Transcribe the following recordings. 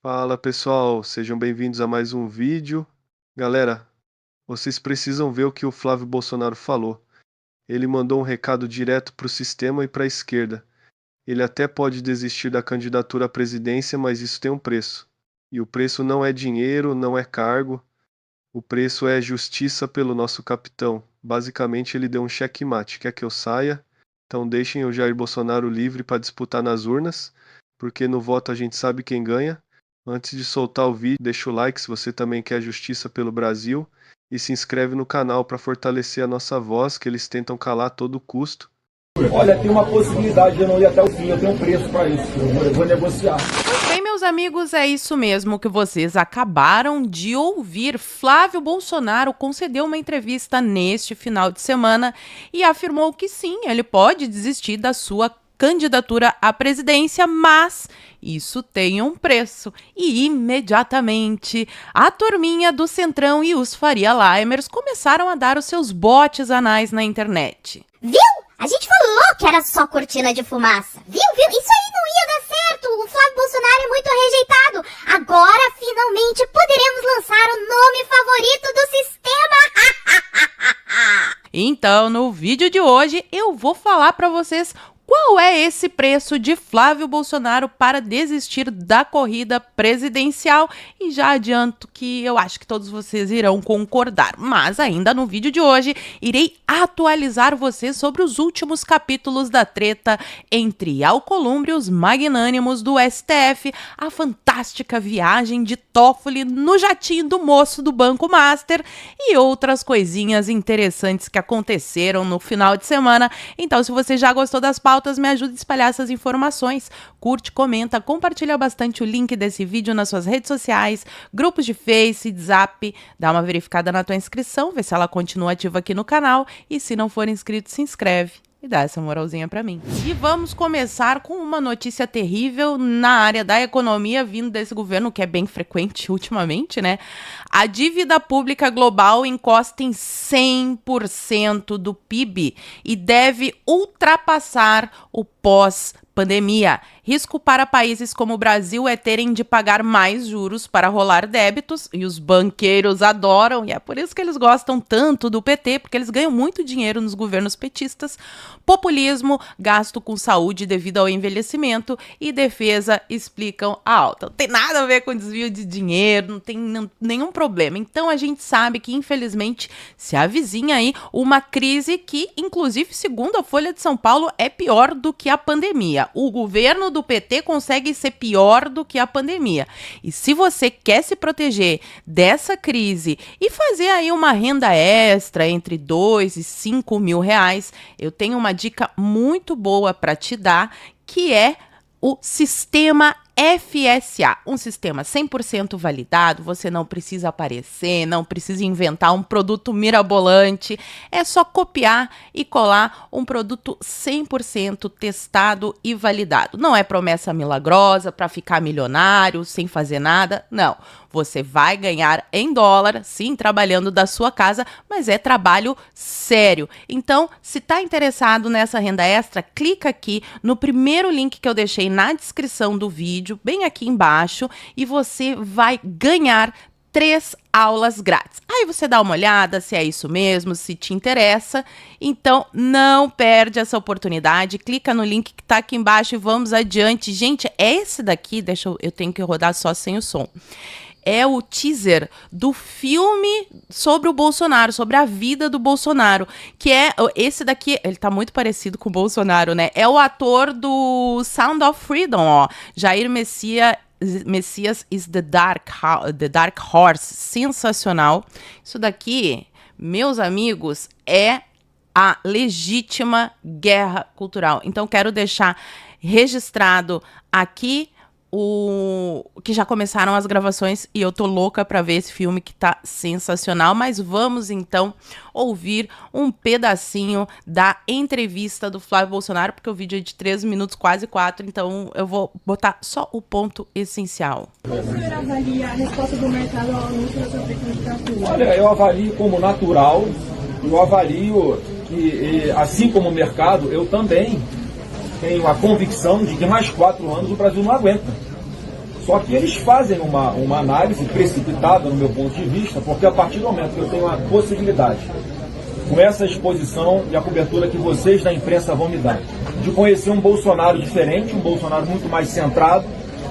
Fala pessoal, sejam bem-vindos a mais um vídeo. Galera, vocês precisam ver o que o Flávio Bolsonaro falou. Ele mandou um recado direto para o sistema e para a esquerda. Ele até pode desistir da candidatura à presidência, mas isso tem um preço. E o preço não é dinheiro, não é cargo. O preço é justiça pelo nosso capitão. Basicamente, ele deu um checkmate. Quer que eu saia? Então deixem o Jair Bolsonaro livre para disputar nas urnas, porque no voto a gente sabe quem ganha. Antes de soltar o vídeo, deixa o like se você também quer justiça pelo Brasil e se inscreve no canal para fortalecer a nossa voz, que eles tentam calar a todo custo. Olha, tem uma possibilidade de eu não ir até o fim, eu tenho um preço para isso, eu vou negociar. Bem, meus amigos, é isso mesmo que vocês acabaram de ouvir. Flávio Bolsonaro concedeu uma entrevista neste final de semana e afirmou que sim, ele pode desistir da sua candidatura à presidência, mas isso tem um preço. E imediatamente a turminha do Centrão e os Faria Limers começaram a dar os seus botes anais na internet. Viu? A gente falou que era só cortina de fumaça. Viu? Isso aí não ia dar certo. O Flávio Bolsonaro é muito rejeitado. Agora, finalmente, poderemos lançar o nome favorito do sistema. Então, no vídeo de hoje, eu vou falar para vocês qual é esse preço de Flávio Bolsonaro para desistir da corrida presidencial, e já adianto que eu acho que todos vocês irão concordar. Mas ainda no vídeo de hoje, irei atualizar vocês sobre os últimos capítulos da treta entre Alcolumbre e os magnânimos do STF, a fantástica viagem de Toffoli no jatinho do moço do Banco Master e outras coisinhas interessantes que aconteceram no final de semana. Então, se você já gostou das pautas, me ajuda a espalhar essas informações. Curte, comenta, compartilha bastante o link desse vídeo nas suas redes sociais, grupos de Face, Zap, dá uma verificada na tua inscrição, vê se ela continua ativa aqui no canal e se não for inscrito, se inscreve e dá essa moralzinha pra mim. E vamos começar com uma notícia terrível na área da economia vindo desse governo, que é bem frequente ultimamente, né? A dívida pública global encosta em 100% do PIB e deve ultrapassar o pós-pandemia. Risco para países como o Brasil é terem de pagar mais juros para rolar débitos, e os banqueiros adoram, e é por isso que eles gostam tanto do PT, porque eles ganham muito dinheiro nos governos petistas. Populismo, gasto com saúde devido ao envelhecimento e defesa explicam a alta. Não tem nada a ver com desvio de dinheiro, não tem nenhum problema. Então a gente sabe que, infelizmente, se avizinha aí uma crise que, inclusive, segundo a Folha de São Paulo, é pior do que a pandemia. O governo do PT consegue ser pior do que a pandemia. E se você quer se proteger dessa crise e fazer aí uma renda extra entre 2 e 5 mil reais, eu tenho uma dica muito boa para te dar, que é o sistema FSA, um sistema 100% validado. Você não precisa aparecer, não precisa inventar um produto mirabolante, é só copiar e colar um produto 100% testado e validado. Não é promessa milagrosa para ficar milionário sem fazer nada, não. Você vai ganhar em dólar, sim, trabalhando da sua casa, mas é trabalho sério. Então, se está interessado nessa renda extra, clica aqui no primeiro link que eu deixei na descrição do vídeo, bem aqui embaixo, e você vai ganhar 3 aulas grátis. Aí você dá uma olhada se é isso mesmo, se te interessa. Então, não perde essa oportunidade. Clica no link que tá aqui embaixo e vamos adiante. Gente, esse daqui, eu tenho que rodar só sem o som. É o teaser do filme sobre o Bolsonaro, sobre a vida do Bolsonaro, que é esse daqui, ele tá muito parecido com o Bolsonaro, né? É o ator do Sound of Freedom, ó, Jair Messias is the Dark Horse, sensacional. Isso daqui, meus amigos, é a legítima guerra cultural. Então, quero deixar registrado aqui que já começaram as gravações e eu tô louca pra ver esse filme que tá sensacional, mas vamos então ouvir um pedacinho da entrevista do Flávio Bolsonaro, porque o vídeo é de 3 minutos, quase 4, então eu vou botar só o ponto essencial. Como o senhor avalia a resposta do mercado ao anúncio da sua candidatura? Olha, eu avalio como natural, eu avalio que, assim como o mercado, eu também tenho a convicção de que mais 4 anos o Brasil não aguenta. Só que eles fazem uma análise precipitada, no meu ponto de vista, porque a partir do momento que eu tenho a possibilidade, com essa exposição e a cobertura que vocês da imprensa vão me dar, de conhecer um Bolsonaro diferente, um Bolsonaro muito mais centrado,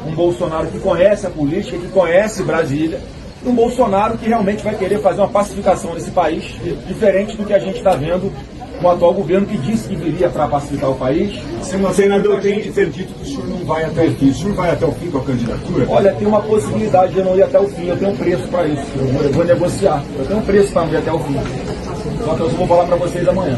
um Bolsonaro que conhece a política, que conhece Brasília, um Bolsonaro que realmente vai querer fazer uma pacificação nesse país, diferente do que a gente está vendo com o atual governo, que disse que viria para pacificar o país. Senador, tem de ter dito que o senhor não vai até o fim. O senhor vai até o fim com a candidatura? Olha, tem uma possibilidade de eu não ir até o fim. Eu tenho um preço para isso. Eu vou negociar. Eu tenho um preço para não ir até o fim. Só que eu vou falar para vocês amanhã.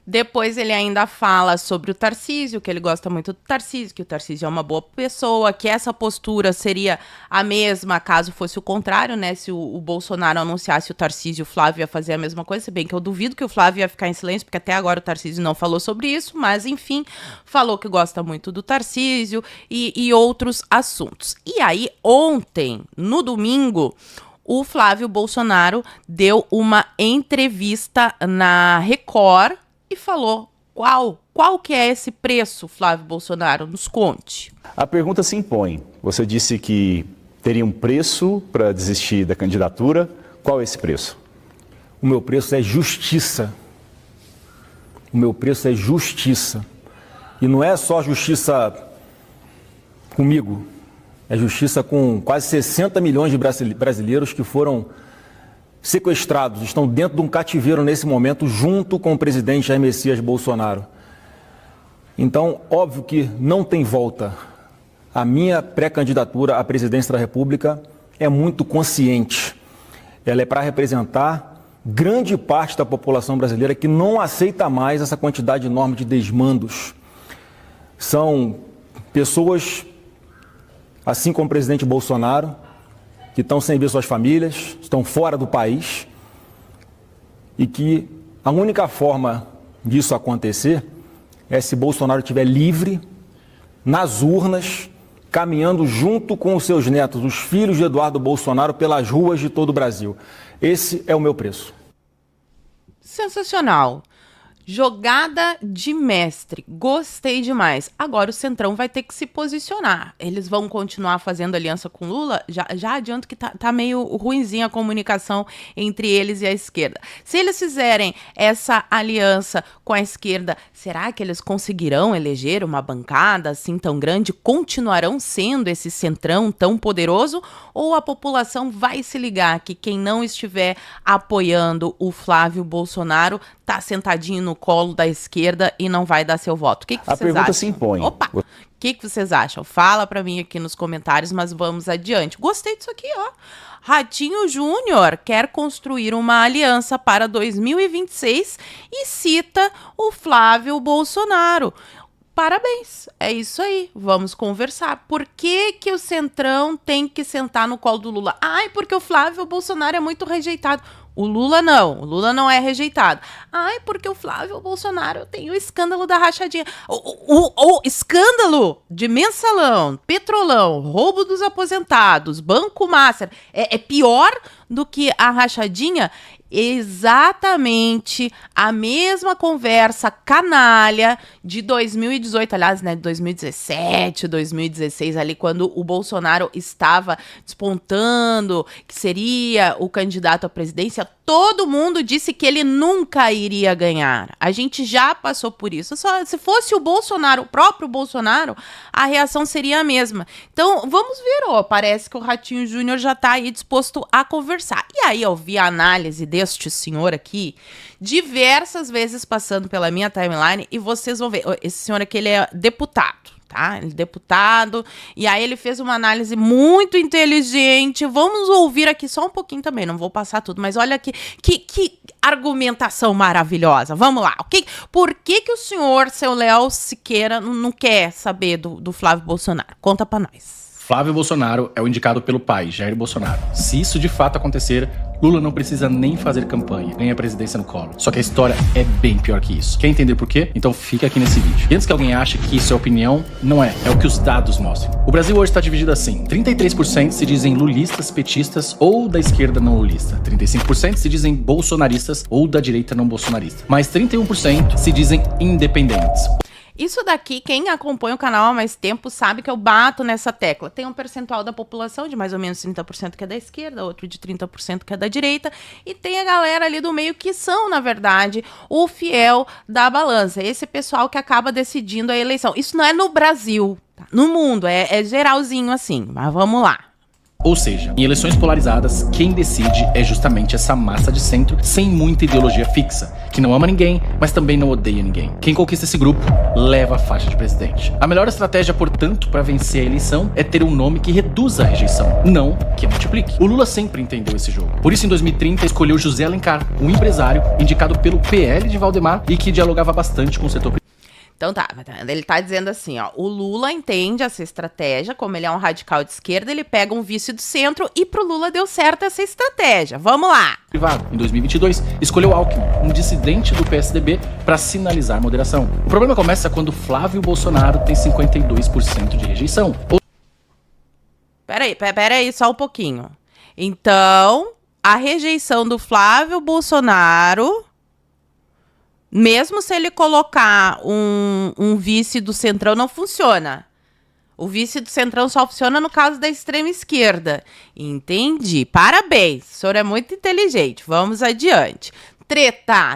Depois ele ainda fala sobre o Tarcísio, que ele gosta muito do Tarcísio, que o Tarcísio é uma boa pessoa, que essa postura seria a mesma caso fosse o contrário, né? Se o Bolsonaro anunciasse o Tarcísio, o Flávio ia fazer a mesma coisa, se bem que eu duvido que o Flávio ia ficar em silêncio, porque até agora o Tarcísio não falou sobre isso, mas enfim, falou que gosta muito do Tarcísio e outros assuntos. E aí, ontem, no domingo, o Flávio Bolsonaro deu uma entrevista na Record e falou qual que é esse preço, Flávio Bolsonaro? Nos conte. A pergunta se impõe. Você disse que teria um preço para desistir da candidatura. Qual é esse preço? O meu preço é justiça. O meu preço é justiça. E não é só justiça comigo. É justiça com quase 60 milhões de brasileiros que foram sequestrados, estão dentro de um cativeiro nesse momento, junto com o presidente Jair Messias Bolsonaro. Então, óbvio que não tem volta. A minha pré-candidatura à presidência da República é muito consciente. Ela é para representar grande parte da população brasileira que não aceita mais essa quantidade enorme de desmandos. São pessoas, assim como o presidente Bolsonaro, que estão sem ver suas famílias, estão fora do país e que a única forma disso acontecer é se Bolsonaro estiver livre, nas urnas, caminhando junto com os seus netos, os filhos de Eduardo Bolsonaro, pelas ruas de todo o Brasil. Esse é o meu preço. Sensacional. Jogada de mestre, gostei demais. Agora o Centrão vai ter que se posicionar. Eles vão continuar fazendo aliança com Lula? Já adianto que tá meio ruinzinha a comunicação entre eles e a esquerda. Se eles fizerem essa aliança com a esquerda, será que eles conseguirão eleger uma bancada assim tão grande? Continuarão sendo esse Centrão tão poderoso? Ou a população vai se ligar que quem não estiver apoiando o Flávio Bolsonaro tá sentadinho no colo da esquerda e não vai dar seu voto? O que vocês acham? A pergunta se impõe. Opa! O que vocês acham? Fala pra mim aqui nos comentários, mas vamos adiante. Gostei disso aqui, ó. Ratinho Júnior quer construir uma aliança para 2026 e cita o Flávio Bolsonaro. Parabéns, é isso aí, vamos conversar. Por que que o Centrão tem que sentar no colo do Lula? Ai, porque o Flávio Bolsonaro é muito rejeitado. O Lula não é rejeitado. Ai, porque o Flávio Bolsonaro tem o escândalo da rachadinha. O escândalo de mensalão, petrolão, roubo dos aposentados, Banco Master, é pior do que a rachadinha? Exatamente a mesma conversa canalha de 2018, aliás, né, de 2017, 2016, ali quando o Bolsonaro estava despontando que seria o candidato à presidência. Todo mundo disse que ele nunca iria ganhar. A gente já passou por isso. Só se fosse o Bolsonaro, o próprio Bolsonaro, a reação seria a mesma. Então, vamos ver, ó, parece que o Ratinho Júnior já tá aí disposto a conversar. E aí eu vi a análise deste senhor aqui diversas vezes passando pela minha timeline e vocês vão ver. Esse senhor aqui, ele é deputado. Tá? Ele é deputado, e aí ele fez uma análise muito inteligente. Vamos ouvir aqui só um pouquinho também, não vou passar tudo, mas olha aqui, que argumentação maravilhosa. Vamos lá, por que que o senhor, seu Léo Siqueira, não quer saber do Flávio Bolsonaro? Conta pra nós. Flávio Bolsonaro é o indicado pelo pai, Jair Bolsonaro. Se isso de fato acontecer, Lula não precisa nem fazer campanha, nem a presidência no colo. Só que a história é bem pior que isso. Quer entender por quê? Então fica aqui nesse vídeo. E antes que alguém ache que isso é opinião, não é. É o que os dados mostram. O Brasil hoje está dividido assim. 33% se dizem lulistas, petistas ou da esquerda não lulista. 35% se dizem bolsonaristas ou da direita não bolsonarista. Mais 31% se dizem independentes. Isso daqui, quem acompanha o canal há mais tempo sabe que eu bato nessa tecla. Tem um percentual da população de mais ou menos 30% que é da esquerda, outro de 30% que é da direita, e tem a galera ali do meio que são, na verdade, o fiel da balança. Esse pessoal que acaba decidindo a eleição. Isso não é no Brasil, tá? No mundo, é geralzinho assim, mas vamos lá. Ou seja, em eleições polarizadas, quem decide é justamente essa massa de centro sem muita ideologia fixa, que não ama ninguém, mas também não odeia ninguém. Quem conquista esse grupo leva a faixa de presidente. A melhor estratégia, portanto, para vencer a eleição é ter um nome que reduza a rejeição, não que multiplique. O Lula sempre entendeu esse jogo. Por isso, em 2030, escolheu José Alencar, um empresário indicado pelo PL de Valdemar e que dialogava bastante com o setor privado. Então tá, ele tá dizendo assim, ó, o Lula entende essa estratégia, como ele é um radical de esquerda, ele pega um vice do centro e pro Lula deu certo essa estratégia. Vamos lá! Em 2022, escolheu Alckmin, um dissidente do PSDB, para sinalizar moderação. O problema começa quando Flávio Bolsonaro tem 52% de rejeição. Peraí, só um pouquinho. Então, a rejeição do Flávio Bolsonaro... Mesmo se ele colocar um vice do Centrão, não funciona. O vice do Centrão só funciona no caso da extrema esquerda. Entendi. Parabéns. O senhor é muito inteligente. Vamos adiante.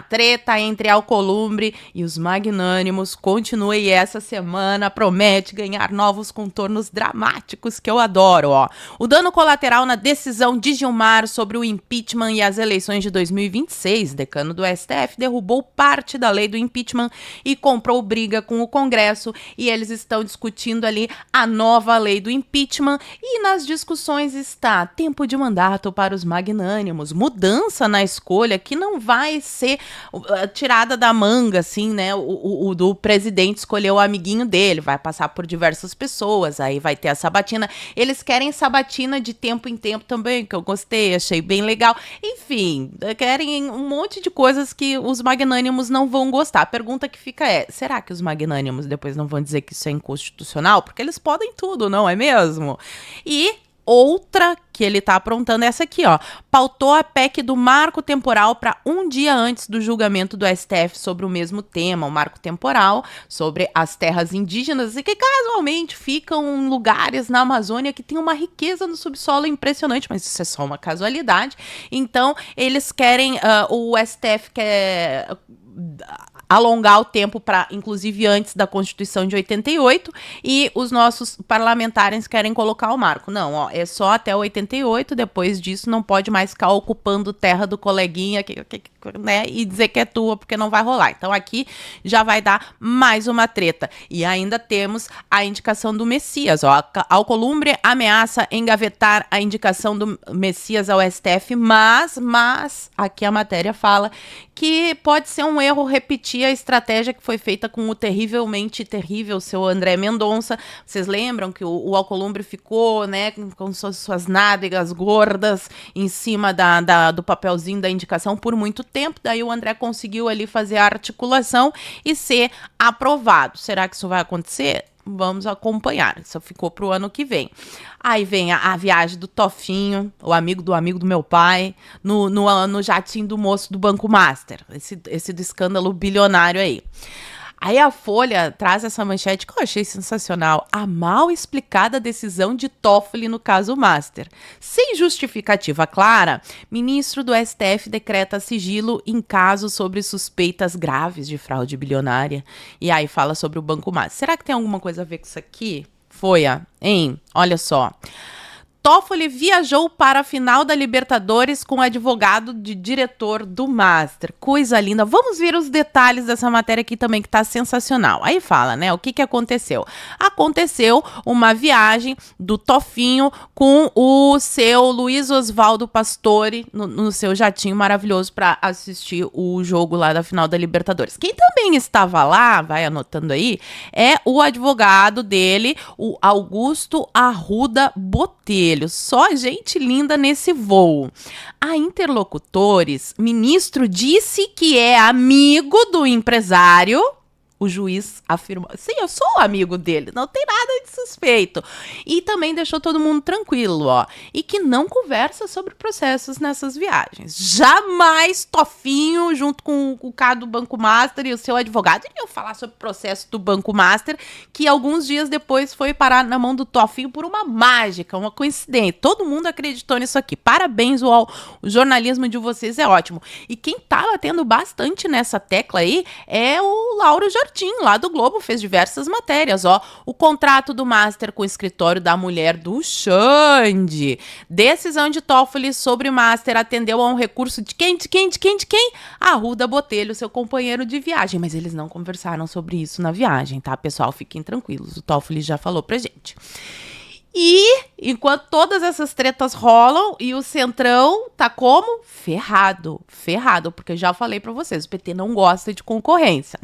Treta entre Alcolumbre e os magnânimos continua e essa semana promete ganhar novos contornos dramáticos que eu adoro, ó. O dano colateral na decisão de Gilmar sobre o impeachment e as eleições de 2026, decano do STF derrubou parte da lei do impeachment e comprou briga com o Congresso e eles estão discutindo ali a nova lei do impeachment e nas discussões está tempo de mandato para os magnânimos, mudança na escolha que não vai ser tirada da manga, assim, né? O do presidente escolher o amiguinho dele, vai passar por diversas pessoas, aí vai ter a sabatina. Eles querem sabatina de tempo em tempo também, que eu gostei, achei bem legal. Enfim, querem um monte de coisas que os magnânimos não vão gostar. A pergunta que fica é, será que os magnânimos depois não vão dizer que isso é inconstitucional? Porque eles podem tudo, não é mesmo? E outra que ele tá aprontando é essa aqui, ó. Pautou a PEC do marco temporal para um dia antes do julgamento do STF sobre o mesmo tema, o marco temporal sobre as terras indígenas e que casualmente ficam em lugares na Amazônia que tem uma riqueza no subsolo impressionante, mas isso é só uma casualidade. Então, eles querem, o STF quer alongar o tempo para, inclusive, antes da Constituição de 88, e os nossos parlamentares querem colocar o marco. Não, ó, é só até 88, depois disso não pode mais ficar ocupando terra do coleguinha, né, e dizer que é tua, porque não vai rolar. Então aqui já vai dar mais uma treta. E ainda temos a indicação do Messias, ó. Alcolumbre ameaça engavetar a indicação do Messias ao STF, mas aqui a matéria fala que pode ser um erro repetir a estratégia que foi feita com o terrivelmente terrível seu André Mendonça. Vocês lembram que o Alcolumbre ficou, né, com suas nádegas gordas em cima do papelzinho da indicação por muito tempo, daí o André conseguiu ali fazer a articulação e ser aprovado. Será que isso vai acontecer? Vamos acompanhar, isso ficou pro ano que vem. Aí vem a viagem do Tofinho, o amigo do meu pai, no jatinho do moço do Banco Master, esse do escândalo bilionário aí. Aí a Folha traz essa manchete que eu achei sensacional. A mal explicada decisão de Toffoli no caso Master. Sem justificativa clara, ministro do STF decreta sigilo em caso sobre suspeitas graves de fraude bilionária. E aí fala sobre o Banco Master. Será que tem alguma coisa a ver com isso aqui? Folha, hein? Olha só. Toffoli viajou para a final da Libertadores com o advogado de diretor do Master. Coisa linda. Vamos ver os detalhes dessa matéria aqui também, que tá sensacional. Aí fala, né, o que aconteceu? Aconteceu uma viagem do Tofinho com o seu Luiz Oswaldo Pastore no seu jatinho maravilhoso para assistir o jogo lá da final da Libertadores. Quem também estava lá, vai anotando aí, é o advogado dele, o Augusto Arruda Botelho. Só gente linda nesse voo. A interlocutores, ministro disse que é amigo do empresário, O juiz afirmou, sim, eu sou amigo dele, não tem nada de suspeito. E também deixou todo mundo tranquilo, ó. E que não conversa sobre processos nessas viagens. Jamais Tofinho, junto com o cara do Banco Master e o seu advogado, iriam falar sobre o processo do Banco Master, que alguns dias depois foi parar na mão do Tofinho por uma mágica, uma coincidência. Todo mundo acreditou nisso aqui. Parabéns, o jornalismo de vocês é ótimo. E quem tá batendo bastante nessa tecla aí é o Lauro Jardim, lá do Globo, fez diversas matérias, ó. O contrato do Master com o escritório da mulher do Xande. Decisão de Toffoli sobre Master atendeu a um recurso de quem? Arruda Botelho, seu companheiro de viagem. Mas eles não conversaram sobre isso na viagem, tá, pessoal? Fiquem tranquilos, o Toffoli já falou pra gente. E enquanto todas essas tretas rolam e o Centrão tá como? Ferrado, porque eu já falei pra vocês, o PT não gosta de concorrência,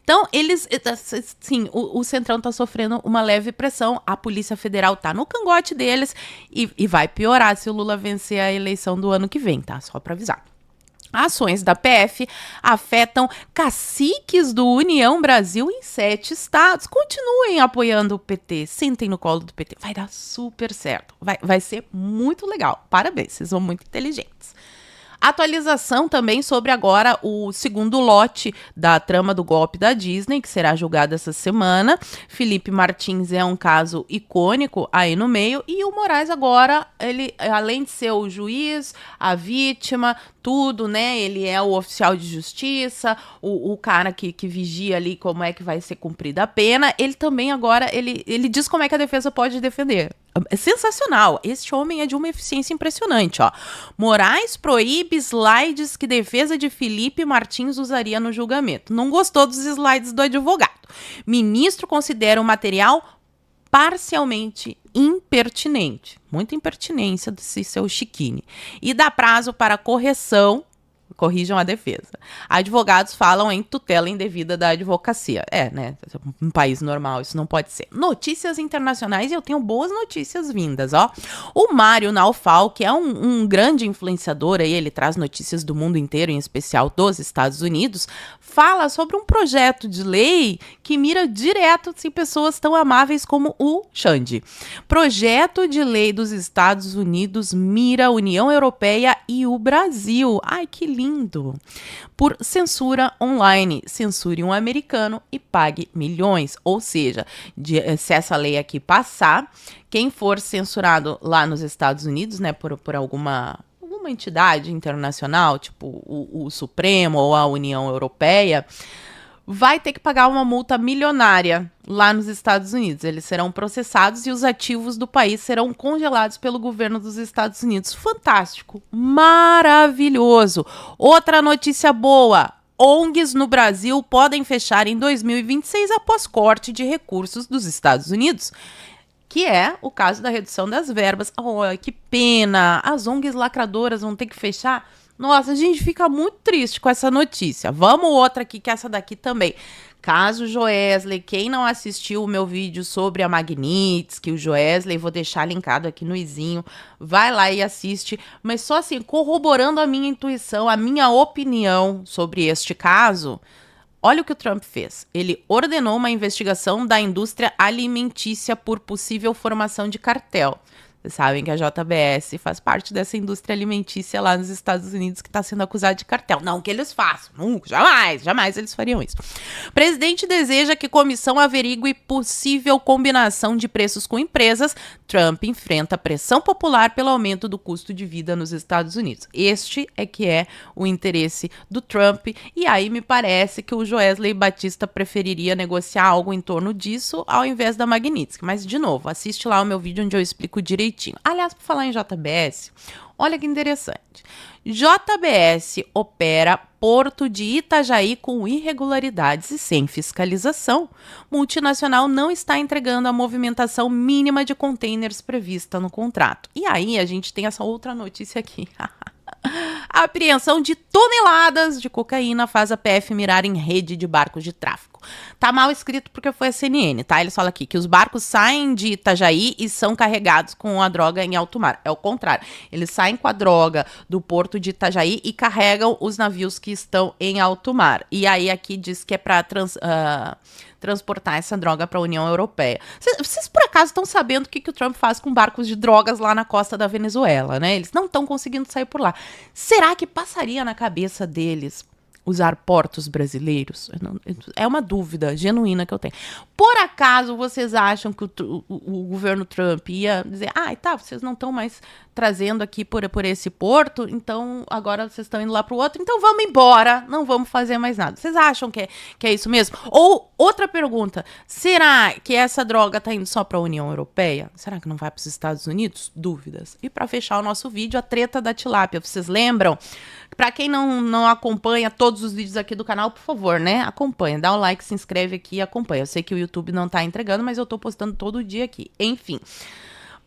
Então, sim, o Centrão tá sofrendo uma leve pressão, a Polícia Federal tá no cangote deles e vai piorar se o Lula vencer a eleição do ano que vem, tá? Só pra avisar. Ações da PF afetam caciques do União Brasil em 7 estados. Continuem apoiando o PT, sentem no colo do PT. Vai dar super certo, vai ser muito legal. Parabéns, vocês são muito inteligentes. Atualização também sobre agora o segundo lote da trama do golpe da Disney, que será julgado essa semana. Felipe Martins é um caso icônico aí no meio. E o Moraes agora, ele, além de ser o juiz, a vítima, tudo, né? Ele é o oficial de justiça, o cara que vigia ali como é que vai ser cumprida a pena. Ele também agora, ele diz como é que a defesa pode defender. É sensacional. Este homem é de uma eficiência impressionante, ó. Moraes proíbe slides que defesa de Felipe Martins usaria no julgamento. Não gostou dos slides do advogado. Ministro considera o material parcialmente impertinente. Muita impertinência desse seu Chiquini. E dá prazo para correção. Corrijam a defesa. Advogados falam em tutela indevida da advocacia. Né? Um país normal, isso não pode ser. Notícias internacionais, e eu tenho boas notícias vindas, ó. O Mário Naufal, que é um grande influenciador aí, ele traz notícias do mundo inteiro, em especial dos Estados Unidos, fala sobre um projeto de lei que mira direto em pessoas tão amáveis como o Xande. Projeto de lei dos Estados Unidos mira a União Europeia e o Brasil. Ai, que lindo! Por censura online. Censure um americano e pague milhões. Ou seja, se essa lei aqui passar, quem for censurado lá nos Estados Unidos, né, por alguma entidade internacional, tipo o Supremo ou a União Europeia, vai ter que pagar uma multa milionária lá nos Estados Unidos. Eles serão processados e os ativos do país serão congelados pelo governo dos Estados Unidos. Fantástico, maravilhoso. Outra notícia boa: ONGs no Brasil podem fechar em 2026 após corte de recursos dos Estados Unidos, que é o caso da redução das verbas. Oh, que pena, as ONGs lacradoras vão ter que fechar. Nossa, a gente fica muito triste com essa notícia. Vamos outra aqui, que essa daqui também. Caso Joesley, quem não assistiu o meu vídeo sobre a Magnitsky, o Joesley, vou deixar linkado aqui no izinho, vai lá e assiste, mas só assim, corroborando a minha intuição, a minha opinião sobre este caso. Olha o que o Trump fez. Ele ordenou uma investigação da indústria alimentícia por possível formação de cartel. Vocês sabem que a JBS faz parte dessa indústria alimentícia lá nos Estados Unidos que está sendo acusada de cartel. Não que eles façam, nunca, jamais eles fariam isso. O presidente deseja que comissão averigue possível combinação de preços com empresas. Trump enfrenta pressão popular pelo aumento do custo de vida nos Estados Unidos. Este é que é o interesse do Trump. E aí me parece que o Joesley Batista preferiria negociar algo em torno disso ao invés da Magnitsky. Mas, de novo, assiste lá o meu vídeo onde eu explico direitinho. Aliás, por falar em JBS, olha que interessante. JBS opera Porto de Itajaí com irregularidades e sem fiscalização. Multinacional não está entregando a movimentação mínima de containers prevista no contrato. E aí a gente tem essa outra notícia aqui. A apreensão de toneladas de cocaína faz a PF mirar em rede de barcos de tráfico. Tá mal escrito porque foi a CNN, tá? Eles falam aqui que os barcos saem de Itajaí e são carregados com a droga em alto mar. É o contrário. Eles saem com a droga do porto de Itajaí e carregam os navios que estão em alto mar. E aí aqui diz que é para transportar essa droga para a União Europeia. Vocês por acaso estão sabendo o que o Trump faz com barcos de drogas lá na costa da Venezuela, né? Eles não estão conseguindo sair por lá. Será que passaria na cabeça deles usar portos brasileiros? É uma dúvida genuína que eu tenho. Por acaso vocês acham que o governo Trump ia dizer, tá, vocês não estão mais trazendo aqui por esse porto, então agora vocês estão indo lá para o outro, então vamos embora, não vamos fazer mais nada. Vocês acham que é isso mesmo? Ou, outra pergunta, será que essa droga está indo só para a União Europeia? Será que não vai para os Estados Unidos? Dúvidas. E para fechar o nosso vídeo, a treta da tilápia. Vocês lembram? Para quem não acompanha todos os vídeos aqui do canal, por favor, né? Acompanha, dá um like, se inscreve aqui e acompanha. Eu sei que o YouTube não tá entregando, mas eu tô postando todo dia aqui. Enfim.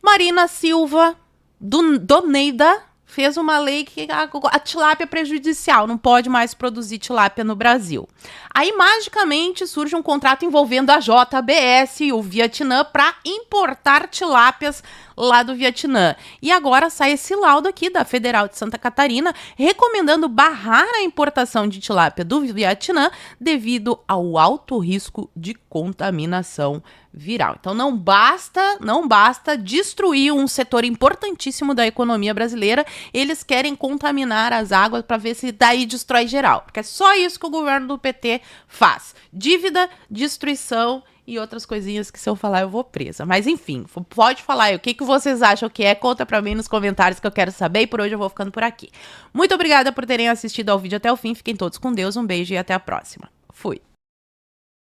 Marina Silva, Doneida, fez uma lei que a tilápia é prejudicial, não pode mais produzir tilápia no Brasil. Aí, magicamente, surge um contrato envolvendo a JBS e o Vietnã para importar tilápias lá do Vietnã. E agora sai esse laudo aqui da Federal de Santa Catarina recomendando barrar a importação de tilápia do Vietnã devido ao alto risco de contaminação viral. Então não basta destruir um setor importantíssimo da economia brasileira, eles querem contaminar as águas para ver se daí destrói geral, porque é só isso que o governo do PT faz. Dívida, destruição e outras coisinhas que se eu falar eu vou presa. Mas enfim, pode falar aí o que vocês acham que é, conta pra mim nos comentários que eu quero saber, e por hoje eu vou ficando por aqui. Muito obrigada por terem assistido ao vídeo até o fim, fiquem todos com Deus, um beijo e até a próxima. Fui!